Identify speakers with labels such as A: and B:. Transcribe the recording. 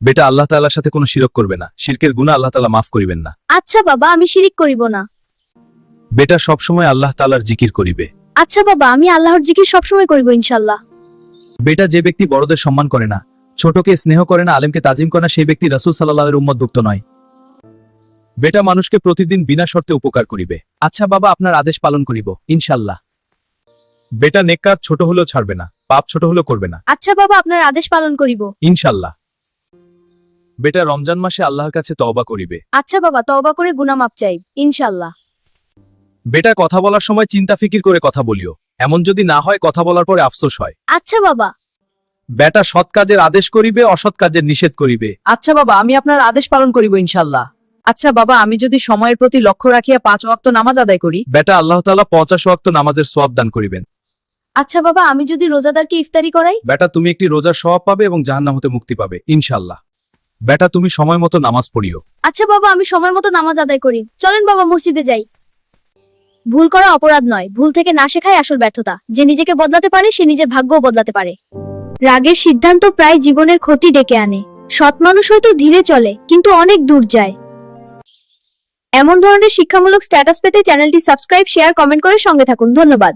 A: বেটা আল্লাহ তাআলার সাথে কোনো শিরক করবে না, শিরকের গুনাহ আল্লাহ তাআলা মাফ করিবেন না।
B: আচ্ছা বাবা, আমি শিরিক করিব না।
A: বেটা সবসময় আল্লাহ তাআলার জিকির করিবে।
B: আচ্ছা বাবা, আমি আল্লাহর জিকির সবসময় করিব ইনশাআল্লাহ।
A: বেটা যে ব্যক্তি বড়দের সম্মান করে না, ছোটকে স্নেহ করে না, আলেমকে তাজিম করে না, সেই ব্যক্তি রাসূল সাল্লাল্লাহু আলাইহি উম্মতভুক্ত নয়। বেটা মানুষকে প্রতিদিন বিনা শর্তে উপকার করিবে। আচ্ছা বাবা, আপনার আদেশ পালন করিব ইনশাআল্লাহ। বেটা নেক কাজ ছোট হলেও ছাড়বে না, পাপ ছোট হলেও করবে না
B: আচ্ছা বাবা, আপনার আদেশ পালন করিব
A: ইনশাআল্লাহ। বেটা রমজান মাসে আল্লাহর কাছে তওবা করিবে।
B: আচ্ছা বাবা, তওবা করে গুনাহ মাপ চাই ইনশাআল্লাহ।
A: বেটা কথা বলার সময় চিন্তা ফিকির করে কথা বলিও, এমন যদি না হয় কথা বলার পরে আফসোস হয়।
B: আচ্ছা বাবা।
A: বেটা সৎ কাজের আদেশ করিবে, অসৎ কাজের নিষেধ করিবে।
C: আচ্ছা বাবা, আমি আপনার আদেশ পালন করিব ইনশাআল্লাহ। আচ্ছা বাবা, আমি যদি সময়ের প্রতি লক্ষ্য রাখিয়া 5 ওয়াক্ত নামাজ আদায় করি।
A: বেটা আল্লাহ তাআলা 50 ওয়াক্ত নামাজের সওয়াব দান করিবেন।
B: আচ্ছা বাবা, আমি যদি রোজাদারকে ইফতারি করাই।
A: বেটা তুমি একটি রোজার সওয়াব পাবে এবং জাহান্নাম হতে মুক্তি পাবে ইনশাআল্লাহ। বেটা তুমি সময় মতো নামাজ পড়িও।
B: আচ্ছা বাবা, আমি সময় মতো নামাজ আদায় করি। চলেন বাবা, মসজিদে যাই। ভুল করা অপরাধ নয়, ভুল থেকে না শেখাই আসল ব্যর্থতা। যে নিজেকে বদলাতে পারে সে নিজের ভাগ্যও বদলাতে পারে। রাগের সিদ্ধান্ত প্রায় জীবনের ক্ষতি ডেকে আনে। সৎ মানুষ হয়তো ধীরে চলে, কিন্তু অনেক দূর যায়। এমন ধরনের শিক্ষামূলক স্ট্যাটাস পেতে চ্যানেলটি সাবস্ক্রাইব, শেয়ার, কমেন্ট করে সঙ্গে থাকুন। ধন্যবাদ।